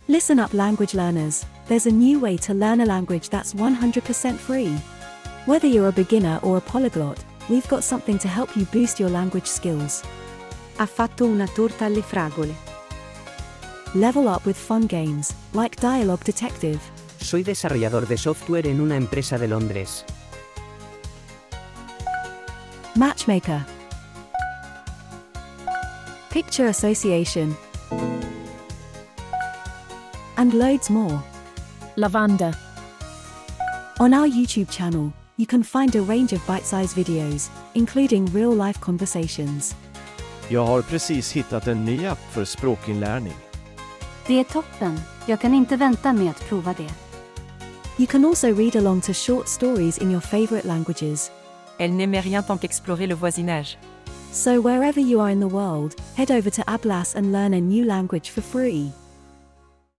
Listen up, language learners. There's a new way to learn a language that's 100% free. Whether you're a beginner or a polyglot, we've got something to help you boost your language skills. Ha fatto una torta alle fragole. Level up with fun games, like Dialogue Detective. Soy desarrollador de software en una empresa de Londres. Matchmaker. Picture association. And loads more. Lavanda. On our YouTube channel, you can find a range of bite-sized videos, including real-life conversations. Jag har precis hittat en ny app för språkinlärning. Det är toppen. Jag kan inte vänta med att prova det. You can also read along to short stories in your favorite languages. Elle n'aimait rien tant qu'explorer le voisinage. So wherever you are in the world, head over to Ablas and learn a new language for free.